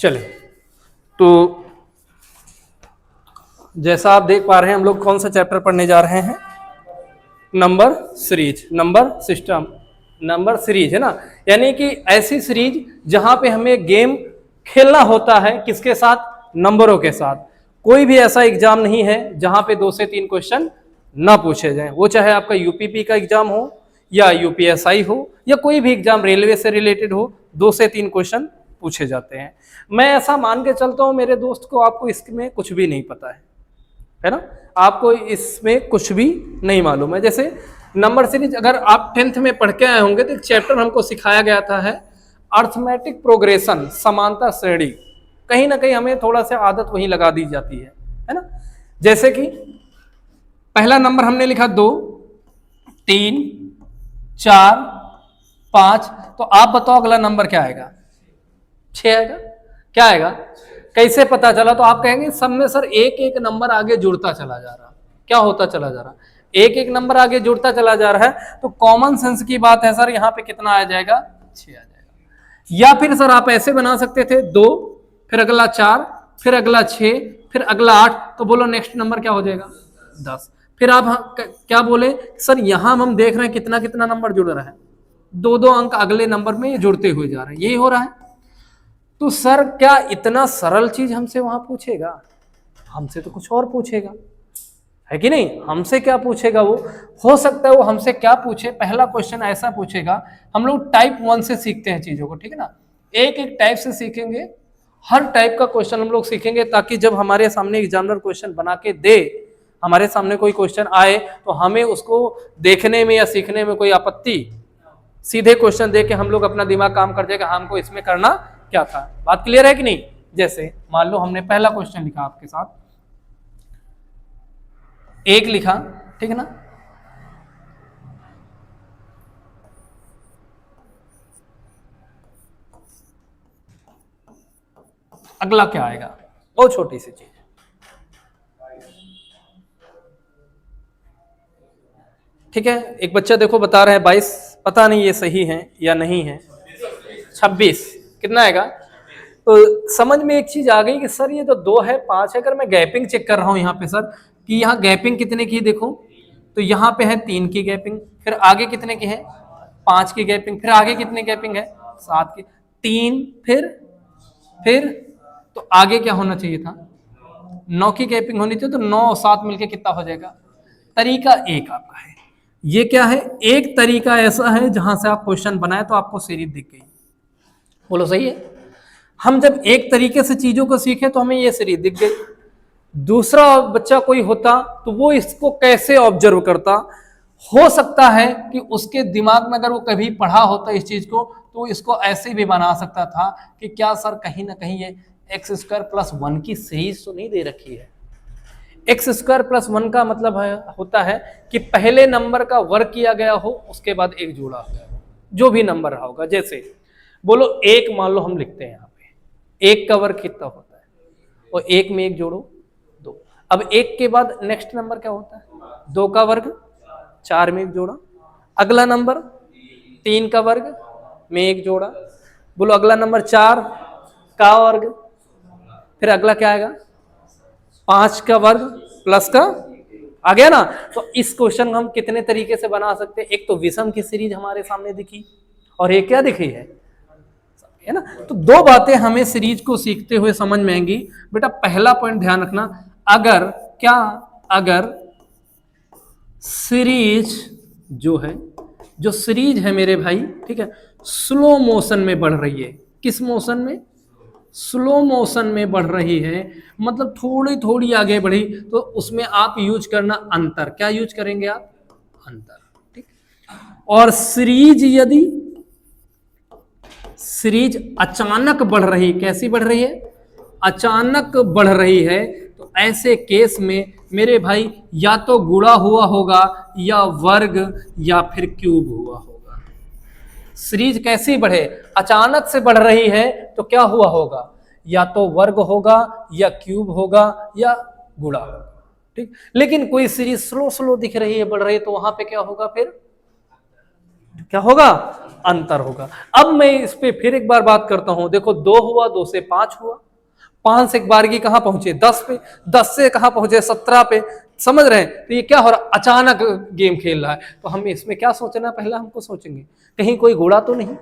चले, तो जैसा आप देख पा रहे हैं हम लोग कौन सा चैप्टर पढ़ने जा रहे हैं, number series, number system, number series है ना। यानी कि ऐसी सीरीज जहां पे हमें गेम खेलना होता है किसके साथ, नंबरों के साथ। कोई भी ऐसा एग्जाम नहीं है जहां पे 2 से 3 क्वेश्चन ना पूछे जाएं, वो चाहे आपका यूपीपी का एग्जाम हो या यूपीएसआई हो या कोई भी एग्जाम रेलवे से रिलेटेड हो, 2 से 3 क्वेश्चन पूछे जाते हैं। मैं ऐसा मान के चलता हूं मेरे दोस्त को, आपको इसमें कुछ भी नहीं पता है ना, आपको इसमें कुछ भी नहीं मालूम है। जैसे नंबर सीरीज अगर आप 10th में पढ़ के आए होंगे तो एक चैप्टर हमको सिखाया गया था है अर्थमेटिक प्रोग्रेशन, समांतर श्रेणी। कहीं ना कहीं हमें थोड़ा सा आदत वहीं लगा दी जाती है ना। जैसे कि पहला नंबर हमने लिखा 2, 3, 4, 5, तो आप बताओ अगला नंबर क्या आएगा, 6 आएगा। क्या आएगा, कैसे पता चला, तो आप कहेंगे सब में सर एक एक नंबर आगे जुड़ता चला जा रहा। क्या होता चला जा रहा, एक एक नंबर आगे जुड़ता चला जा रहा है। तो कॉमन सेंस की बात है सर, यहाँ पे कितना आ जाएगा, 6 आ जाएगा। या फिर सर आप ऐसे बना सकते थे 2, फिर अगला 4, फिर अगला 6, फिर अगला 8, तो बोलो नेक्स्ट नंबर क्या हो जाएगा, 10। फिर आप क्या बोले सर, यहां हम देख रहे हैं कितना कितना नंबर जुड़ रहा है, 2-2 अंक अगले नंबर में जुड़ते हुए जा रहे हैं, यही हो रहा है। तो सर क्या इतना सरल चीज हमसे वहां पूछेगा, हमसे तो कुछ और पूछेगा, है कि नहीं। हमसे क्या पूछेगा वो, हो सकता है वो हमसे क्या पूछे, पहला क्वेश्चन ऐसा पूछेगा। हम लोग टाइप 1 से सीखते हैं चीजों को, ठीक है ना, एक एक टाइप से सीखेंगे, हर टाइप का क्वेश्चन हम लोग सीखेंगे, ताकि जब हमारे सामने एग्जामिनर क्वेश्चन बना के दे, हमारे सामने कोई क्वेश्चन आए तो हमें उसको देखने में या सीखने में कोई आपत्ति, सीधे क्वेश्चन दे के हम लोग अपना दिमाग काम कर जाएगा, हमको इसमें करना क्या था। बात क्लियर है कि नहीं। जैसे मान लो हमने पहला क्वेश्चन लिखा आपके साथ, 1 लिखा, ठीक है ना, अगला क्या आएगा, बहुत छोटी सी चीज, ठीक है। एक बच्चा देखो बता रहा है 22, पता नहीं ये सही है या नहीं है, 26 कितना आएगा। तो समझ में एक चीज आ गई कि सर ये तो 2 है, 5 है। अगर मैं गैपिंग चेक कर रहा हूं यहाँ पे सर, कि यहाँ गैपिंग कितने की देखो, तो यहाँ पे है 3 की गैपिंग, फिर आगे कितने की है, 5 की गैपिंग, फिर आगे कितनी गैपिंग है, 7 की, 3, फिर तो आगे क्या होना चाहिए था, 9 की गैपिंग होनी चाहिए। तो 9 और 7 मिलके कितना हो जाएगा। तरीका एक आपका है, ये क्या है, एक तरीका ऐसा है जहां से आप क्वेश्चन बनाए तो आपको सीरीज दिख गई, बोलो सही है। हम जब एक तरीके से चीजों को सीखे तो हमें ये सीरीज दिख गई। दूसरा बच्चा कोई होता तो वो इसको कैसे ऑब्जर्व करता, हो सकता है कि उसके दिमाग में अगर वो कभी पढ़ा होता इस चीज को, तो इसको ऐसे भी बना सकता था कि क्या सर कहीं ना कहीं ये x² + 1 की सीरीज तो नहीं दे रखी है। x² + 1 का मतलब होता है कि पहले नंबर का वर्ग किया गया हो, उसके बाद एक जोड़ा हो गया हो, जो भी नंबर रहा होगा। जैसे बोलो 1 मान लो हम लिखते हैं यहाँ पे, 1 का वर्ग कितना होता है, और 1 में 1 जोड़ो 2। अब 1 के बाद नेक्स्ट नंबर क्या होता है, 2 का वर्ग, 4 में 1 जोड़ा, अगला नंबर 3 का वर्ग में 1 जोड़ा, बोलो अगला नंबर 4 का वर्ग, फिर अगला क्या आएगा, 5 का वर्ग प्लस का, आ गया ना। तो इस क्वेश्चन को हम कितने तरीके से बना सकते हैं, एक तो विषम की सीरीज हमारे सामने दिखी, और एक क्या दिखी है ना। तो 2 बातें हमें सीरीज को सीखते हुए समझ में आएंगी। बेटा पहला पॉइंट ध्यान रखना, अगर सीरीज जो है, जो सीरीज है मेरे भाई, ठीक है, स्लो मोशन में बढ़ रही है, किस मोशन में, स्लो मोशन में बढ़ रही है, मतलब थोड़ी थोड़ी आगे बढ़ी, तो उसमें आप यूज करना अंतर। क्या यूज करेंगे आप, अंतर, ठीक। और सीरीज अचानक बढ़ रही, कैसी बढ़ रही है, अचानक बढ़ रही है, तो ऐसे केस में मेरे भाई या तो गुणा हुआ होगा, या वर्ग, या फिर क्यूब हुआ होगा। सीरीज कैसी बढ़े, अचानक से बढ़ रही है, तो क्या हुआ होगा, या तो वर्ग होगा, या क्यूब होगा, या गुणा होगा, ठीक। लेकिन कोई सीरीज स्लो स्लो दिख रही है, बढ़ रही है, तो वहां पे क्या होगा, फिर क्या होगा, अंतर होगा। अब मैं इस पे फिर एक बार बात करता हूं, देखो 2 हुआ, 2 से 5 हुआ, 5 से एक बारगी कहां पहुंचे 10 पे, 10 से कहां पहुंचे 17 पे, समझ रहे हैं। तो ये क्या हो रहा, अचानक गेम खेल रहा है। तो हम इसमें क्या सोचना, पहला हमको सोचेंगे कहीं कोई गुणा तो नहीं,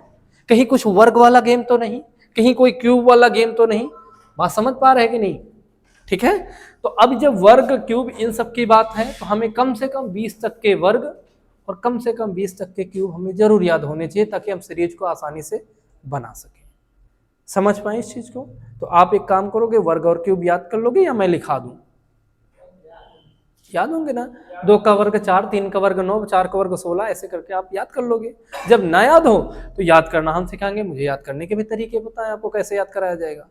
कहीं कुछ वर्ग वाला गेम तो नहीं, कहीं कोई क्यूब वाला गेम तो नहीं। बात समझ पा रहे हैं कि नहीं? ठीक है। तो अब जब वर्ग क्यूब इन सब की बात है तो हमें कम से कम 20 तक के वर्ग और कम से कम 20 तक के क्यूब हमें जरूर याद होने चाहिए, ताकि हम सीरीज को आसानी से बना सकें। समझ पाए इस चीज को? तो आप एक काम करोगे, वर्ग और क्यूब याद कर लोगे या मैं लिखा दूं? याद होंगे ना? 2 का वर्ग 4, 3 का वर्ग 9, 4 का वर्ग 16, ऐसे करके आप याद कर लोगे। जब ना याद हो तो याद करना हम सिखाएंगे, मुझे याद करने के भी तरीके बताएं आपको कैसे याद कराया जाएगा।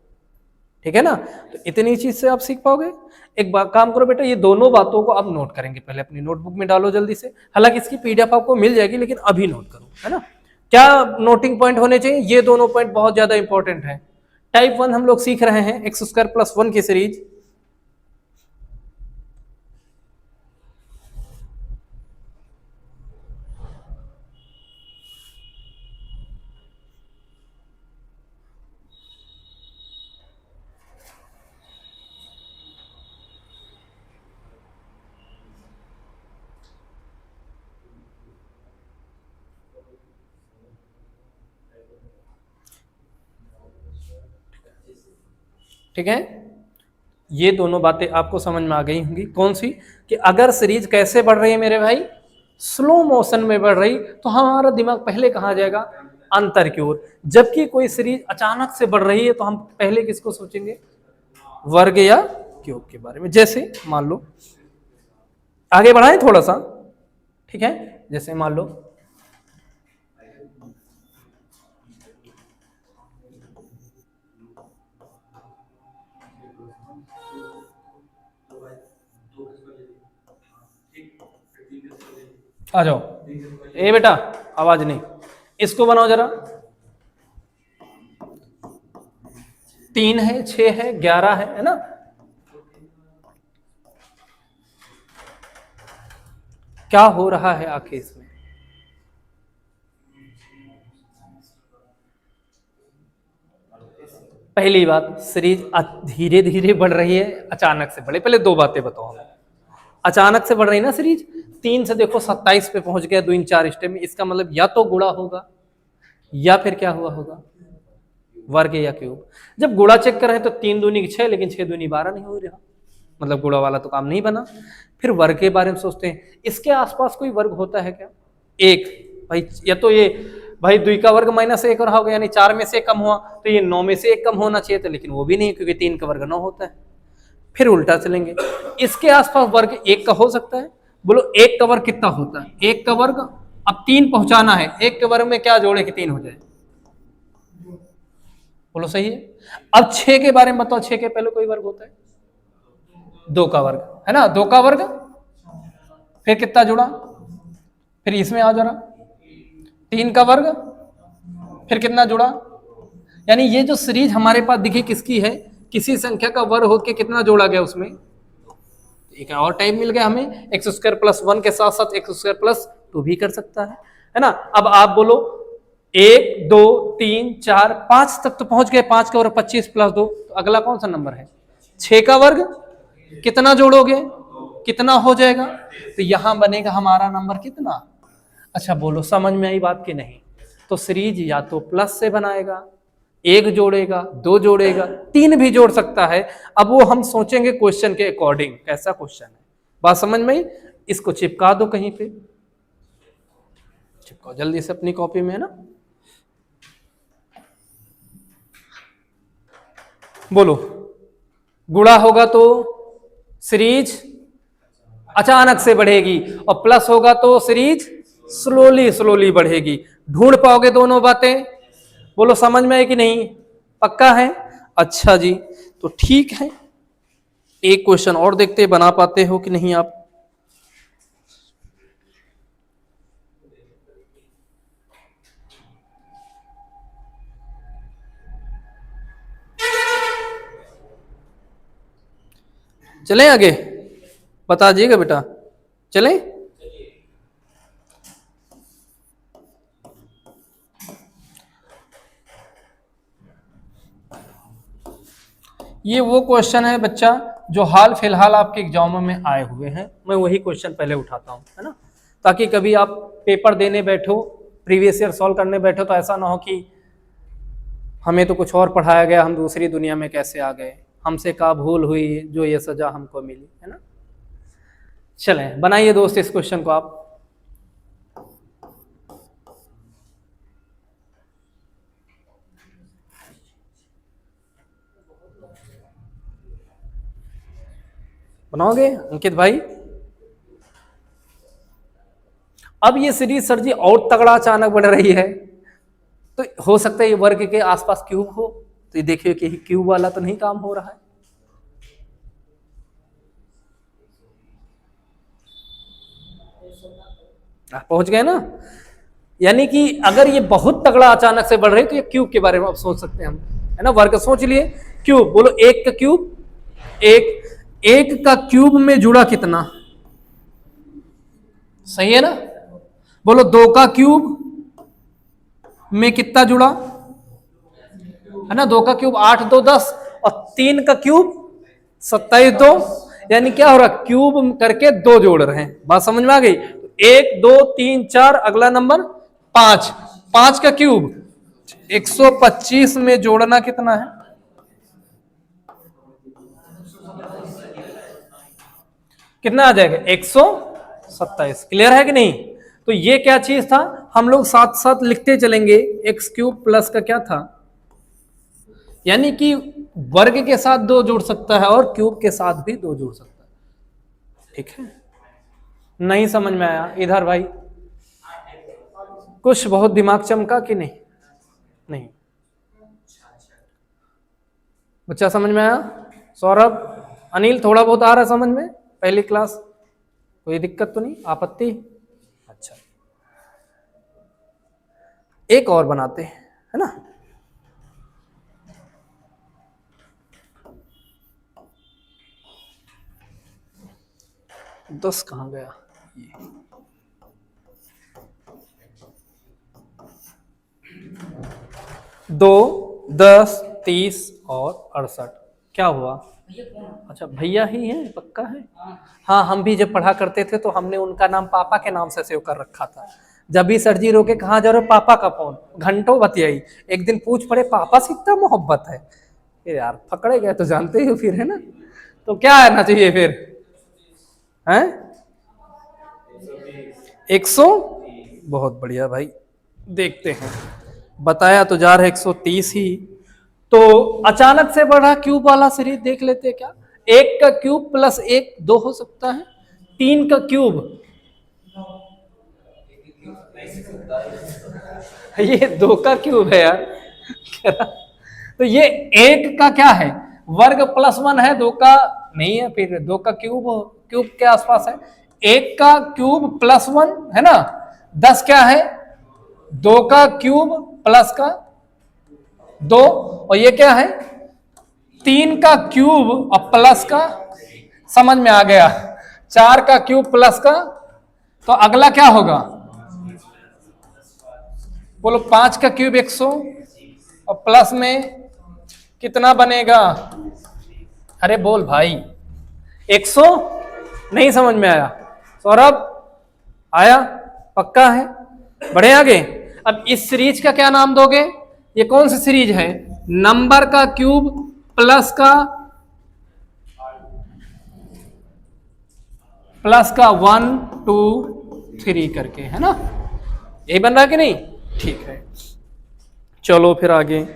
ठीक है ना? तो इतनी चीज से आप सीख पाओगे। एक बात काम करो बेटा, ये दोनों बातों को अब नोट करेंगे, पहले अपनी नोटबुक में डालो जल्दी से। हालांकि इसकी पीडीएफ आपको मिल जाएगी, लेकिन अभी नोट करो, है ना? क्या नोटिंग पॉइंट होने चाहिए? ये दोनों पॉइंट बहुत ज्यादा इंपॉर्टेंट है। टाइप 1 हम लोग सीख रहे हैं एक्स स्क्वायर प्लस 1 की सीरीज। ठीक है, ये दोनों बातें आपको समझ में आ गई होंगी। कौन सी? कि अगर सीरीज कैसे बढ़ रही है मेरे भाई, स्लो मोशन में बढ़ रही, तो हमारा दिमाग पहले कहाँ जाएगा? अंतर की ओर। जबकि कोई सीरीज अचानक से बढ़ रही है तो हम पहले किसको सोचेंगे? वर्ग या क्यूब के बारे में। जैसे मान लो, आगे बढ़ाएं थोड़ा सा, ठीक है? जैसे मान लो आ जाओ, ए बेटा आवाज नहीं, इसको बनाओ जरा। 3 है, 6 है, 11 है ना? क्या हो रहा है आखिर इसमें? पहली बात, सीरीज धीरे धीरे बढ़ रही है, अचानक से बढ़े। पहले 2 बातें बताओ हमें। अचानक से बढ़ रही ना सीरीज, 3 से देखो 27 पे पहुंच गया 2 इन 4 स्टेप में। इसका मतलब या तो गुणा होगा या फिर क्या हुआ होगा? वर्ग या क्यूब। जब गुणा चेक कर रहे हैं तो 3 दूनी 6, लेकिन 6 दूनी 12 नहीं हो रहा, मतलब गुणा वाला तो काम नहीं बना। फिर वर्ग के बारे में सोचते हैं, इसके आसपास कोई वर्ग होता है क्या? एक भाई, या तो ये भाई 2 का वर्ग -1 और होगा, यानी 4 में से कम हुआ, तो ये 9 में से 1 कम होना चाहिए था, लेकिन वो भी नहीं, क्योंकि 3 का वर्ग 9 होता है। फिर उल्टा चलेंगे, इसके आसपास वर्ग 1 का हो सकता है। बोलो 1 का वर्ग कितना होता है? 1 का वर्ग, अब 3 पहुंचाना है, 1 के वर्ग में क्या जोड़े कि 3 हो जाए? बोलो सही है। अब 6 के बारे में बताओ, 6 के पहले कोई वर्ग होता है? 2 का वर्ग, है ना? 2 का वर्ग, फिर कितना जुड़ा? फिर इसमें आ जरा 3 का वर्ग, फिर कितना जुड़ा? यानी ये जो सीरीज हमारे पास दिखी किसकी है? किसी संख्या का वर्ग होकर कितना जोड़ा गया उसमें? एक और टाइप मिल गया हमें, एक्स स्क्वायर प्लस 1 के साथ साथ एक्स स्क्वायर प्लस 2 भी कर सकता है ना? अब आप बोलो 1 2 3 4 5 तक तो पहुंच गए, 5 का वर्ग 25 प्लस 2, तो अगला कौन सा नंबर है? 6 का वर्ग, कितना जोड़ोगे कितना हो जाएगा? तो यहां बनेगा हमारा नंबर कितना? अच्छा बोलो, समझ में आई बात की नहीं? तो सीरीज या तो प्लस से बनाएगा, 1 जोड़ेगा, 2 जोड़ेगा, 3 भी जोड़ सकता है। अब वो हम सोचेंगे क्वेश्चन के अकॉर्डिंग, कैसा क्वेश्चन है। बात समझ में आई? इसको चिपका दो कहीं पे, चिपकाओ जल्दी से अपनी कॉपी में, है ना? बोलो, गुणा होगा तो सीरीज अचानक से बढ़ेगी, और प्लस होगा तो सीरीज स्लोली स्लोली बढ़ेगी। ढूंढ पाओगे दोनों बातें? बोलो समझ में है कि नहीं? पक्का है? अच्छा जी, तो ठीक है, एक क्वेश्चन और देखते हैं, बना पाते हो कि नहीं आप। चलें आगे? बता दीजिएगा बेटा, चलें? ये वो क्वेश्चन है बच्चा जो हाल फिलहाल आपके एग्जामों में आए हुए हैं, मैं वही क्वेश्चन पहले उठाता हूँ, है ना, ताकि कभी आप पेपर देने बैठो, प्रीवियस ईयर सॉल्व करने बैठो तो ऐसा ना हो कि हमें तो कुछ और पढ़ाया गया, हम दूसरी दुनिया में कैसे आ गए, हमसे क्या भूल हुई जो ये सजा हमको मिली, है ना। चलें बनाइए दोस्त इस क्वेश्चन को आप। बनाओगे अंकित भाई? अब ये सीरीज सर जी और तगड़ा अचानक बढ़ रही है, तो हो सकता है ये वर्ग के आसपास क्यूब हो, तो ये देखिए कि क्यूब वाला तो नहीं काम हो रहा है। पहुंच गए ना, यानी कि अगर ये बहुत तगड़ा अचानक से बढ़ रही है तो ये क्यूब के बारे में आप सोच सकते हैं हम, है ना। वर्ग सोच लिए, क्यूब बोलो, एक का क्यूब, एक का क्यूब में जुड़ा कितना, सही है ना। बोलो दो का क्यूब में कितना जुड़ा, है ना, दो का क्यूब 8 2 10 और 3 का क्यूब 27 2, यानी क्या हो रहा, क्यूब करके दो जोड़ रहे हैं, बात समझ में आ गई। 1 2 3 4, अगला नंबर 5, 5 का क्यूब 125 में जोड़ना कितना है, कितना आ जाएगा 127। क्लियर है कि नहीं। तो ये क्या चीज था, हम लोग साथ साथ लिखते चलेंगे, एक्स क्यूब प्लस का क्या था, यानी कि वर्ग के साथ दो जोड़ सकता है और क्यूब के साथ भी दो जोड़ सकता है, ठीक है। नहीं समझ में आया इधर भाई, कुछ बहुत दिमाग चमका कि नहीं, नहीं बच्चा समझ में आया। सौरभ, अनिल थोड़ा बहुत आ रहा है समझ में, पहली क्लास, कोई दिक्कत तो नहीं, आपत्ति? अच्छा एक और बनाते हैं, है ना। दस कहाँ गया, ये 2 10 30 और 68, क्या हुआ, अच्छा भैया ही है, पक्का है। हाँ हम भी जब पढ़ा करते थे तो हमने उनका नाम पापा के नाम से सेव कर रखा था। जब भी सर जी रोके कहाँ जा रहे हो, पापा का फोन, घंटों बतियाई, एक दिन पूछ पड़े पापा से इतना मोहब्बत है, फिर यार पकड़े गए तो जानते ही हो फिर, है ना। तो क्या आना चाहिए फिर, हैं 100, बहुत बढ़िया भाई, देखते हैं, बताया तो जा रहा है 130 ही। तो अचानक से बढ़ा क्यूब वाला सीरीज देख लेते हैं क्या, एक का क्यूब प्लस एक 2 हो सकता है, 3 का क्यूब, ये 2 का क्यूब है यार तो ये एक का क्या है, वर्ग प्लस 1 है, 2 का नहीं है, फिर 2 का क्यूब, क्यूब के आसपास है, एक का क्यूब प्लस 1 है ना, 10 क्या है, 2 का क्यूब प्लस का 2, और ये क्या है 3 का क्यूब और प्लस का, समझ में आ गया, 4 का क्यूब प्लस का, तो अगला क्या होगा, बोलो 5 का क्यूब 100 और प्लस में कितना बनेगा, अरे बोल भाई 100, नहीं समझ में आया, सौरभ आया, पक्का है, बढ़े आगे। अब इस सीरीज का क्या नाम दोगे, ये कौन सी सीरीज है, नंबर का क्यूब प्लस का 1 2 3 करके, है ना, यही बन रहा है कि नहीं, ठीक है। चलो फिर आगे,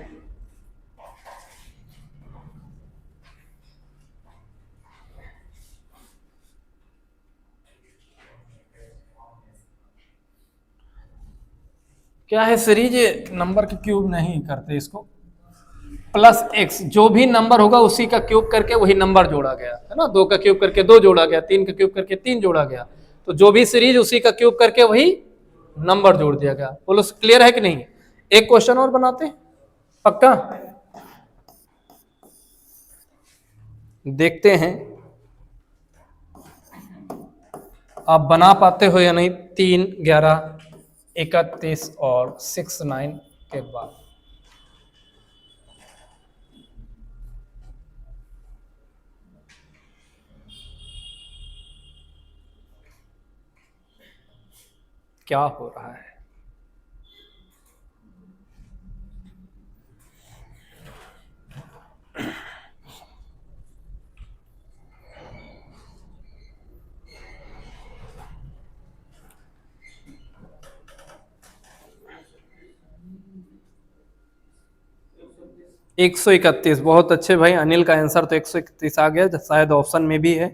क्या है सीरीज, नंबर के क्यूब नहीं करते इसको, प्लस एक्स, जो भी नंबर होगा उसी का क्यूब करके वही नंबर जोड़ा गया, है ना, 2 का क्यूब करके 2 जोड़ा गया, 3 का क्यूब करके 3 जोड़ा गया, तो जो भी सीरीज उसी का क्यूब करके वही नंबर जोड़ दिया गया। बोलो क्लियर है कि नहीं। एक क्वेश्चन और बनाते हैं, पक्का देखते हैं आप बना पाते हो या नहीं। 3 11 31 और 6 9 के बाद क्या हो रहा है? एक सौ इकतीस। बहुत अच्छे भाई, अनिल का आंसर तो 131 आ गया, शायद ऑप्शन में भी है।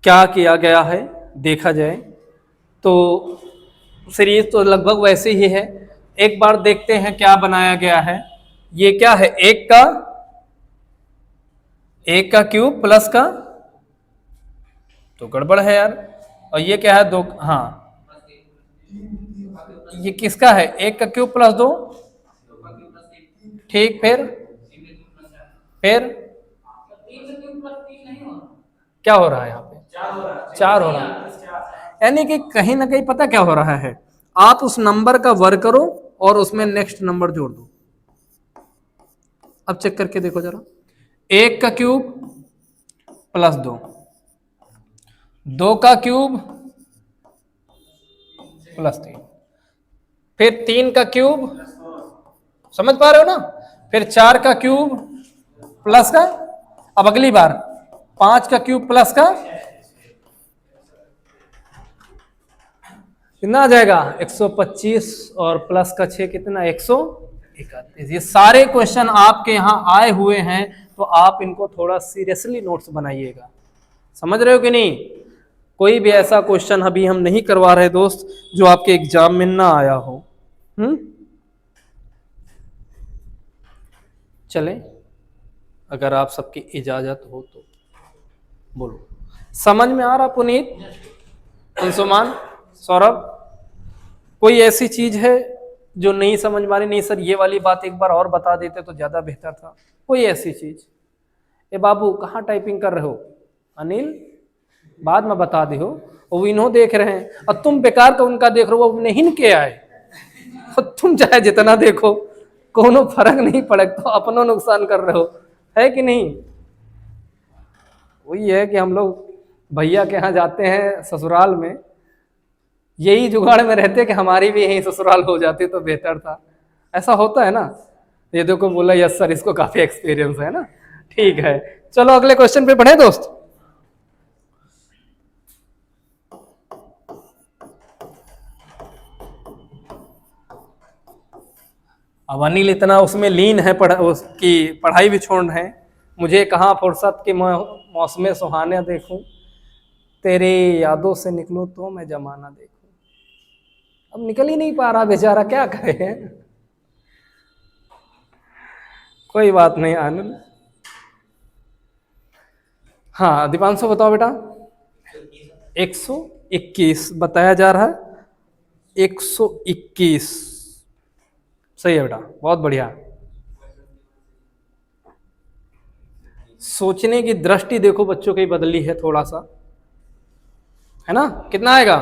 क्या किया गया है देखा जाए तो सीरीज तो लगभग वैसे ही है। एक बार देखते हैं क्या बनाया गया है। ये क्या है? एक का क्यूब प्लस का, तो गड़बड़ है यार। और ये क्या है? दो, हाँ ये किसका है? एक का क्यूब प्लस दो, ठीक। फिर क्या हो रहा है यहाँ पे? चार हो रहा है। यानी कि कहीं ना कहीं पता क्या हो रहा है, आप उस नंबर का वर्ग करो और उसमें नेक्स्ट नंबर जोड़ दो। अब चेक करके देखो जरा, एक का क्यूब प्लस दो, दो का क्यूब प्लस तीन, फिर तीन का क्यूब, समझ पा रहे हो ना? फिर चार का क्यूब प्लस का, अब अगली बार पांच का क्यूब प्लस का, कितना आ जाएगा? 125 और प्लस का 6 कितना? 131। ये सारे क्वेश्चन आपके यहां आए हुए हैं, तो आप इनको थोड़ा सीरियसली नोट्स बनाइएगा। समझ रहे हो कि नहीं? कोई भी ऐसा क्वेश्चन अभी हम नहीं करवा रहे दोस्त जो आपके एग्जाम में ना आया हो। चले, अगर आप सबकी इजाजत हो तो बोलो। समझ में आ रहा पुनीत, अंशुमान, सौरभ? कोई ऐसी चीज है जो नहीं समझ में आ रही? नहीं सर ये वाली बात एक बार और बता देते तो ज्यादा बेहतर था। कोई ऐसी चीज? ए बाबू कहाँ टाइपिंग कर रहे हो? अनिल बाद में बता दे हो, वो इन्हों देख रहे हैं और तुम बेकार का उनका देख रहे हो, वो नहीं के आए। तुम चाहे जितना देखो कोनो फर्क नहीं पड़े, तो अपनो नुकसान कर रहे हो, है कि नहीं? वही है कि हम लोग भैया के यहाँ जाते हैं ससुराल में, यही जुगाड़ में रहते कि हमारी भी यही ससुराल हो जाती तो बेहतर था। ऐसा होता है ना? ये देखो बोला यस सर, इसको काफी एक्सपीरियंस है ना। ठीक है, चलो अगले क्वेश्चन पे बढ़े दोस्त। अब अनिल इतना उसमें लीन है, उसकी पढ़ाई भी छोड़ रहे हैं। मुझे कहाँ फुर्सत के मौसम सुहाने देखूं, तेरे यादों से निकलूं तो मैं जमाना देखूं। अब निकल ही नहीं पा रहा बेचारा, क्या करे। कोई बात नहीं आनंद। हाँ दीपांशु बताओ बेटा। 121 बताया जा रहा है। 121 सही है बेटा, बहुत बढ़िया। सोचने की दृष्टि देखो बच्चों की बदली है थोड़ा सा, है ना? कितना आएगा?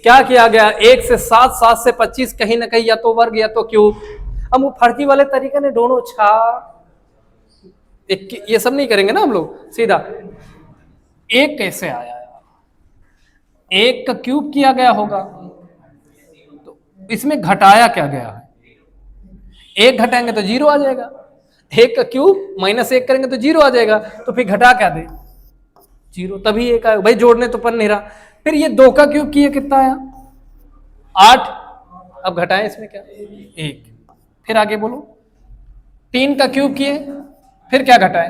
क्या किया गया? 1 से 7, 7 से 25, कहीं ना कहीं या तो वर्ग या तो क्यूब। अब वो फर्जी वाले तरीके ने दोनों छा ये सब नहीं करेंगे ना हम लोग, सीधा एक कैसे आया? एक का क्यूब किया गया होगा, तो इसमें घटाया क्या गया है? एक घटाएंगे तो जीरो आ जाएगा, एक का क्यूब माइनस एक करेंगे तो जीरो आ जाएगा, तो फिर घटा क्या दे? जीरो, तभी एक आएगा भाई, जोड़ने तो पन नहीं रहा। फिर ये 2 का क्यूब किया कितना आया? 8। अब घटाएं इसमें क्या? 1। फिर आगे बोलो। 3 का क्यूब किए, फिर क्या घटाएं?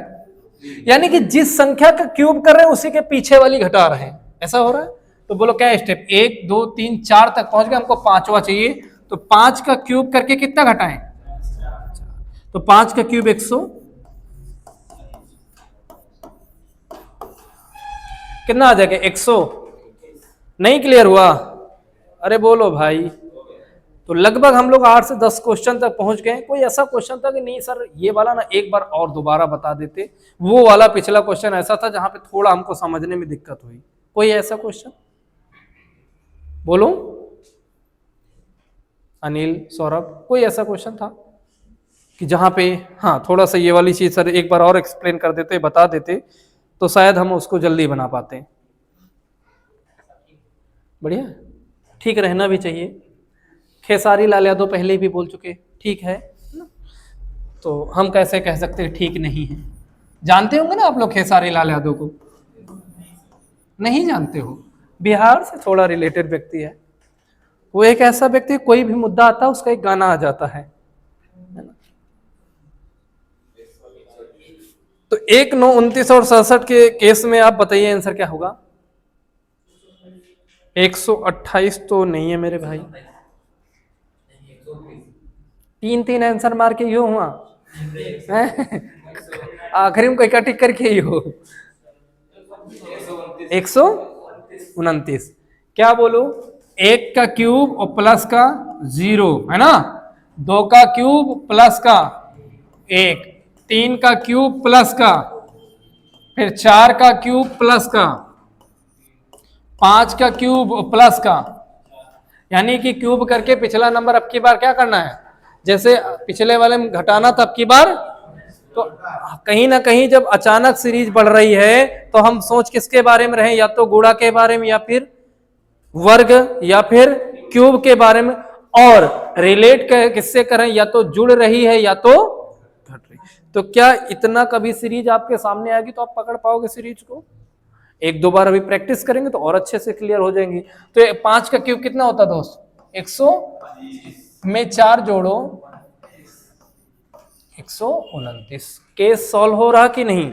यानी कि जिस संख्या का क्यूब कर रहे हैं उसी के पीछे वाली घटा रहे हैं, ऐसा हो रहा है। तो बोलो क्या स्टेप? 1 2 3 4 तक पहुंच गए, हमको पांचवा चाहिए, तो 5 का क्यूब करके कितना घटाएं? तो 5 का क्यूब 100, कितना आ जाएगा? 100। नहीं क्लियर हुआ? अरे बोलो भाई। तो लगभग हम लोग 8 से 10 क्वेश्चन तक पहुंच गए। कोई ऐसा क्वेश्चन था कि नहीं सर ये वाला ना एक बार और दोबारा बता देते, वो वाला पिछला क्वेश्चन ऐसा था जहां पे थोड़ा हमको समझने में दिक्कत हुई? कोई ऐसा क्वेश्चन बोलो? अनिल, सौरभ, कोई ऐसा क्वेश्चन था कि जहां पे हाँ थोड़ा सा ये वाली चीज सर एक बार और एक्सप्लेन कर देते, बता देते, तो शायद हम उसको जल्दी बना पाते? बढ़िया। ठीक रहना भी चाहिए। खेसारी लाल यादव पहले भी बोल चुके ठीक है ना, तो हम कैसे कह सकते हैं ठीक नहीं है। जानते होंगे ना आप लोग खेसारी लाल यादव को? नहीं जानते हो? बिहार से थोड़ा रिलेटेड व्यक्ति है वो। एक ऐसा व्यक्ति, कोई भी मुद्दा आता है उसका एक गाना आ जाता है ना? तो 1, 9, 29 और 67 के केस में आप बताइए आंसर क्या होगा? 128 तो नहीं है मेरे भाई। 3 आंसर मार के यो हुआ आखिरी में कोई का टिक करके ही हो। 129। क्या बोलो? 1 का क्यूब और प्लस का 0 है ना, 2 का क्यूब प्लस का 1, 3 का क्यूब प्लस का, फिर 4 का क्यूब प्लस का, 5 का क्यूब प्लस का। यानी कि क्यूब करके पिछला नंबर अब की बार क्या करना है, जैसे पिछले वाले में घटाना था अब की बार। तो कहीं ना कहीं जब अचानक सीरीज बढ़ रही है तो हम सोच किसके बारे में रहे, या तो गुणा के बारे में, या फिर वर्ग, या फिर क्यूब के बारे में। और रिलेट किससे करें, या तो जुड़ रही है या तो घट रही। तो क्या इतना कभी सीरीज आपके सामने आएगी तो आप पकड़ पाओगे सीरीज को? 1-2 बार अभी प्रैक्टिस करेंगे तो और अच्छे से क्लियर हो जाएंगी। तो 5 का क्यूब कितना होता है दोस्त? 100 में 4 जोड़ो 129। केस सॉल्व हो रहा कि नहीं?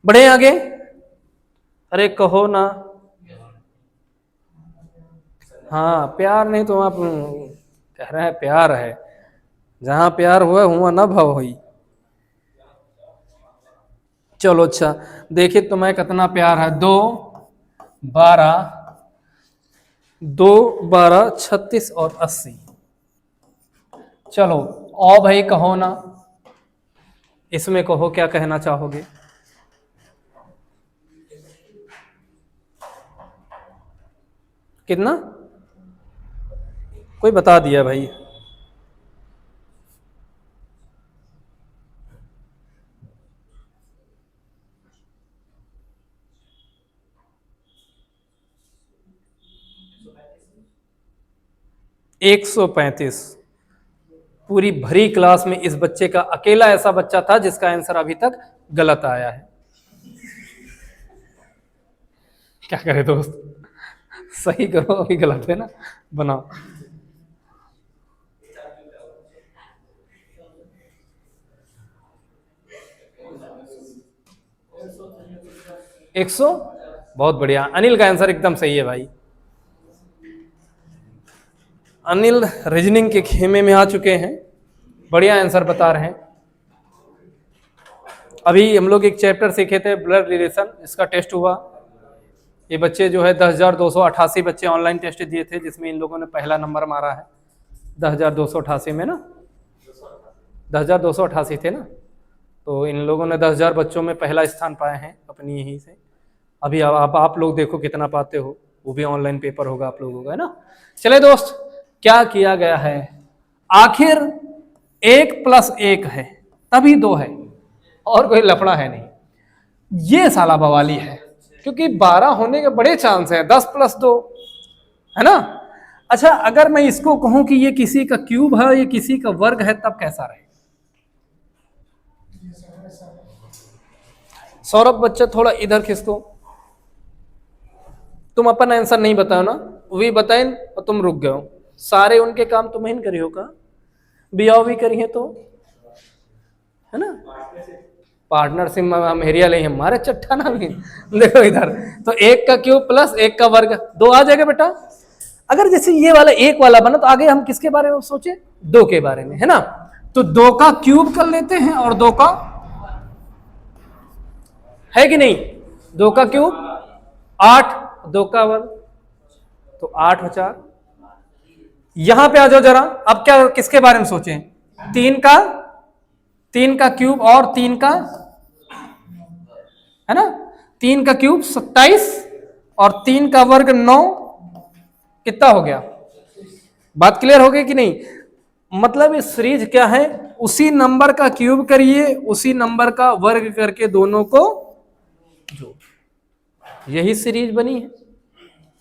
बढ़े आगे? अरे कहो ना। हाँ प्यार नहीं तो आप कह रहे हैं प्यार है, जहां प्यार हुआ हुआ ना भव हुई। चलो अच्छा देखिए तुम्हें कितना प्यार है। 2, 12, 36 और 80। चलो ओ भाई कहो ना, इसमें कहो क्या कहना चाहोगे? कितना? कोई बता दिया भाई? एक 135। पूरी भरी क्लास में इस बच्चे का अकेला ऐसा बच्चा था जिसका आंसर अभी तक गलत आया है। क्या करे दोस्त, सही करो, अभी गलत है ना, बनाओ। एक सौ। बहुत बढ़िया, अनिल का आंसर एकदम सही है भाई। अनिल रीजनिंग के खेमे में आ चुके हैं, बढ़िया आंसर बता रहे हैं। अभी हम लोग एक चैप्टर सीखे थे ब्लड रिलेशन, इसका टेस्ट हुआ। ये बच्चे जो है 10,288 बच्चे ऑनलाइन टेस्ट दिए थे, जिसमें इन लोगों ने पहला नंबर मारा है 10,288 में ना, 10,288 थे ना। तो इन लोगों ने 10,000 बच्चों में पहला स्थान पाए हैं अपनी यहीं से। अभी आप लोग देखो कितना पाते हो, वो भी ऑनलाइन पेपर होगा आप लोगों का, है ना। चले दोस्त, क्या किया गया है, आखिर 1 + 1 है तभी 2 है, और कोई लफड़ा है नहीं। ये साला बवाली है, क्योंकि 12 होने के बड़े चांस है, 10 + 2 है ना। अच्छा अगर मैं इसको कहूं कि ये किसी का क्यूब है, ये किसी का वर्ग है, तब कैसा रहे? सौरभ बच्चा थोड़ा इधर खिसको, तुम अपन आंसर नहीं बताओ ना, वही बताए और तुम रुक गए हो। सारे उनके काम तुम ही करी हो का, बियाह भी करी है तो, है ना। पार्टनरशिप में एरिया ले हमारे चट्टा ना भी देखो इधर। तो 1 का क्यूब प्लस 1 का वर्ग 2 आ जाएगा बेटा। अगर जैसे ये वाला 1 वाला बना तो आगे हम किसके बारे में सोचे? 2 के बारे में, है ना। तो 2 का क्यूब कर लेते हैं और 2 का, है कि नहीं, 2 का क्यूब 8, 2 का वर्ग तो 8 और 4। यहां पे आ जाओ जरा, अब क्या किसके बारे में सोचें? 3 का क्यूब और 3 का, है ना, 3 का क्यूब 27 और 3 का वर्ग 9, कितना हो गया? बात क्लियर हो गई कि नहीं? मतलब ये सीरीज क्या है, उसी नंबर का क्यूब करिए, उसी नंबर का वर्ग करके दोनों को जोड़, यही सीरीज बनी है।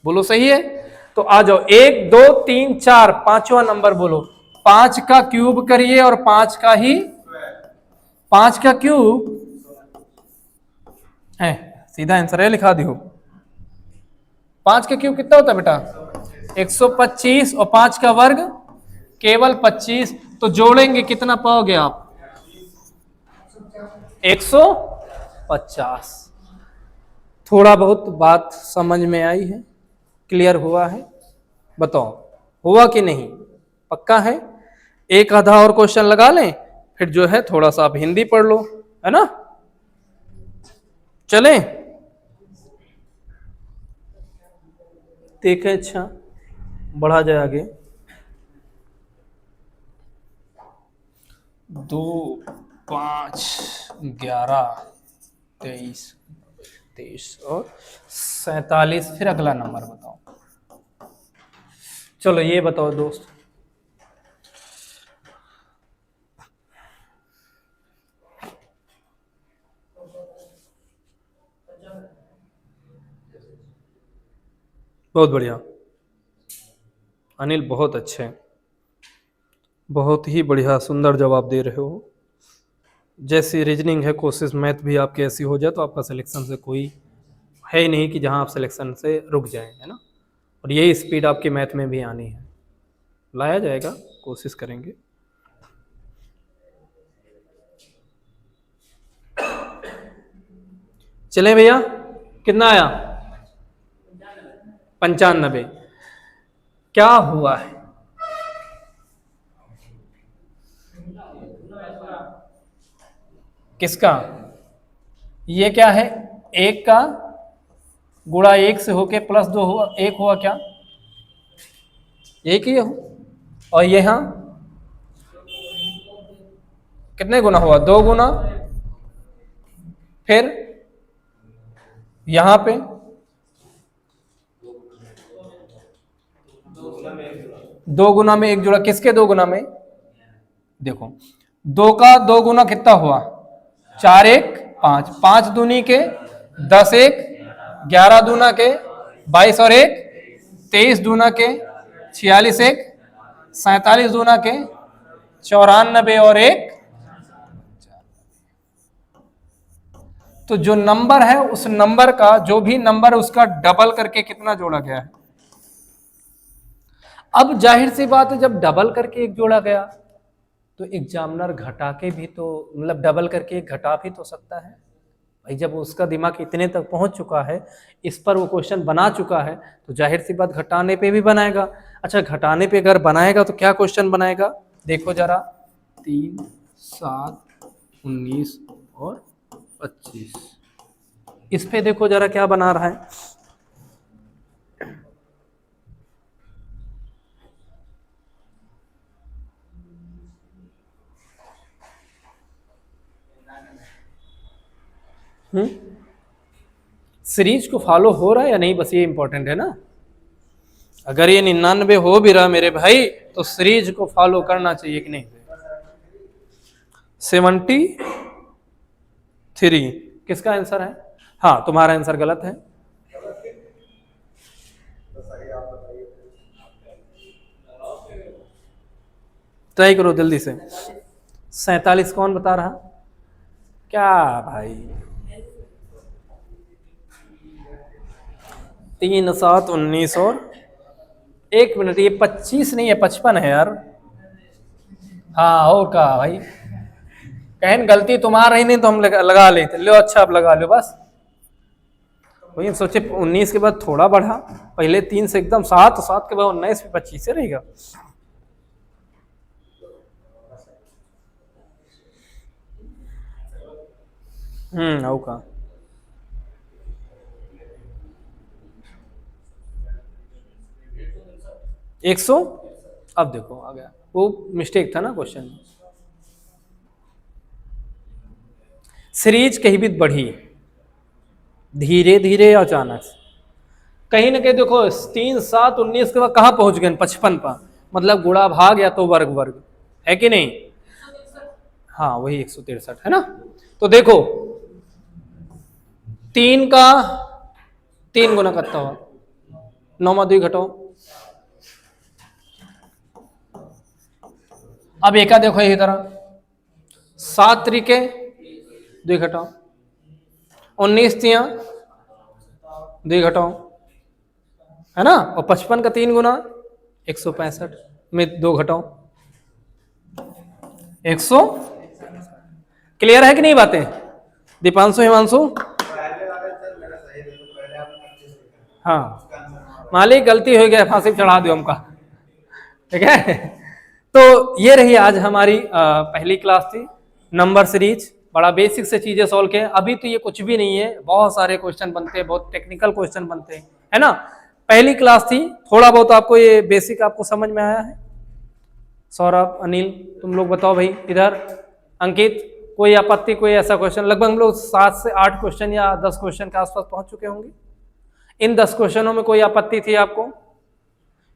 बोलो सही है। तो आ जाओ, 1 2 3 4, पांचवा नंबर बोलो। 5 का क्यूब करिए और 5 का ही 5 का क्यूब है, सीधा आंसर है, लिखा दियो। 5 का क्यूब कितना होता है बेटा? 125, और 5 का वर्ग केवल 25। तो जोड़ेंगे कितना पाओगे आप? 150। थोड़ा बहुत बात समझ में आई है, क्लियर हुआ है? बताओ हुआ कि नहीं? पक्का है? एक आधा और क्वेश्चन लगा लें, फिर जो है थोड़ा सा आप हिंदी पढ़ लो, है ना? चलें? देखें, अच्छा बढ़ा जाए आगे। 2 5 11 23 23 और 47। फिर अगला नंबर बताओ। चलो ये बताओ दोस्त, बहुत बढ़िया अनिल, बहुत अच्छे, बहुत ही बढ़िया, सुंदर जवाब दे रहे हो। जैसी रीजनिंग है, कोशिश मैथ भी आपकी ऐसी हो जाए तो आपका सिलेक्शन से कोई है ही नहीं कि जहां आप सिलेक्शन से रुक जाएं, है ना? और यही स्पीड आपकी मैथ में भी आनी है, लाया जाएगा, कोशिश करेंगे। चले भैया, कितना आया? 95। क्या हुआ है? किसका? ये क्या है? 1 का गुणा 1 से होके +2 हुआ, 1 हुआ क्या? 1 ही हो। और यहाँ कितने गुना हुआ? 2 गुना। फिर यहां पे 2 गुना में 1 जुड़ा, किसके 2 गुना में? देखो 2 का 2 गुना कितना हुआ? 4 1 5, 5 दूनी के 10 1, 11 दूना के 22 और 1 23 दूना के 46 1, 47 दूना के 94 और 1। तो जो नंबर है उस नंबर का, जो भी नंबर है उसका डबल करके कितना जोड़ा गया है? अब जाहिर सी बात है, जब डबल करके एक जोड़ा गया तो एग्जामिनर घटा के भी तो, मतलब डबल करके एक घटा भी तो सकता है भाई। जब उसका दिमाग इतने तक पहुंच चुका है, इस पर वो क्वेश्चन बना चुका है, तो जाहिर सी बात घटाने पे भी बनाएगा। अच्छा, घटाने पे अगर बनाएगा तो क्या क्वेश्चन बनाएगा? देखो जरा, 3 7 19 और 25। इस पे देखो जरा क्या बना रहा है। सीरीज को फॉलो हो रहा है या नहीं, बस ये इंपॉर्टेंट है ना। अगर ये 99 हो भी रहा मेरे भाई, तो सीरीज को फॉलो करना चाहिए कि नहीं? 73 किसका आंसर है? हाँ, तुम्हारा आंसर गलत है। ट्राई करो जल्दी से। 47 कौन बता रहा? क्या भाई, 3 7 19 और 1 मिनट, ये 25 नहीं है, 55 है यार। हाँ, और कहा भाई, कहीं गलती तुम्हारा ही नहीं तो हम लगा लेते। लो अच्छा, आप लगा लो बस। वही सोचे 19 के बाद थोड़ा बढ़ा, पहले 3 से एकदम 7, 7 के बाद 19 पे 25 से रहेगा। आओ का 100। अब देखो आ गया, वो मिस्टेक था ना क्वेश्चन। सीरीज कहीं भी बढ़ी धीरे धीरे अचानक, कहीं ना कहीं देखो 3 7 19 के बाद कहां पहुंच गए? 55 पर, मतलब गुणा भाग या तो वर्ग वर्ग, है कि नहीं? हाँ, वही 163 है ना। तो देखो 3 का 3 गुना करता हुआ, 9 में 2 घटाओ अब एका देखो यही तरह 7 तरीके 2 घटाओ, 19 तियां 2 घटाओ, है ना, और 55 का 3 गुना 165 में 2 घटाओ 100। क्लियर है कि नहीं बातें दीपांशु हिमांशु? हाँ मालिक गलती हो गया, फांसी पे चढ़ा दो हमका, ठीक है। तो ये रही आज हमारी पहली क्लास थी, नंबर सीरीज। बड़ा बेसिक से चीजें सॉल्व किए। अभी तो ये कुछ भी नहीं है, बहुत सारे क्वेश्चन बनते हैं, बहुत टेक्निकल क्वेश्चन बनते हैं, है ना। पहली क्लास थी, थोड़ा बहुत आपको ये बेसिक आपको समझ में आया है। सौरभ, अनिल, तुम लोग बताओ भाई, इधर अंकित, कोई आपत्ति, कोई ऐसा क्वेश्चन? लगभग हम लोग 7 से 8 क्वेश्चन या 10 क्वेश्चन के आसपास पहुंच चुके होंगे। इन 10 क्वेश्चनों में कोई आपत्ति थी आपको?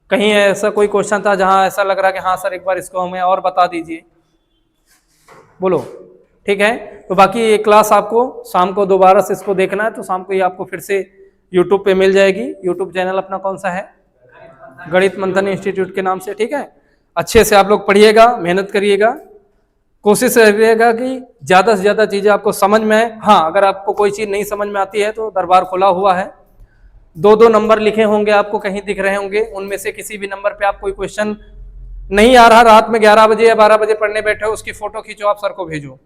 कहीं ऐसा कोई क्वेश्चन था जहां ऐसा लग रहा कि हाँ सर एक बार इसको हमें और बता दीजिए, बोलो, ठीक है। तो बाकी ये क्लास आपको शाम को दोबारा से इसको देखना है तो शाम को ये आपको फिर से यूट्यूब पे मिल जाएगी। यूट्यूब चैनल अपना कौन सा है? गणित मंथन इंस्टीट्यूट के नाम से, ठीक है। अच्छे से आप लोग पढ़िएगा, मेहनत करिएगा, कोशिश करिएगा कि ज्यादा से ज्यादा चीजें आपको समझ में आए। हाँ अगर आपको कोई चीज नहीं समझ में आती है तो दरबार खुला हुआ है, 2-2 नंबर लिखे होंगे आपको कहीं दिख रहे होंगे, उनमें से किसी भी नंबर पे आप कोई क्वेश्चन नहीं आ रहा, रात में 11 बजे या 12 बजे पढ़ने बैठे हो, उसकी फोटो खींचो, आप सर को भेजो।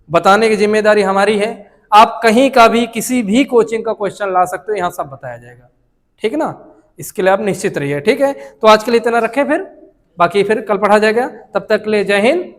बताने की जिम्मेदारी हमारी है। आप कहीं का भी किसी भी कोचिंग का क्वेश्चन ला सकते हो, यहाँ सब बताया जाएगा, ठीक ना। इसके लिए आप निश्चित रहिए, ठीक है। तो आज के लिए इतना रखें, फिर बाकी फिर कल पढ़ा जाएगा। तब तक ले जय हिंद।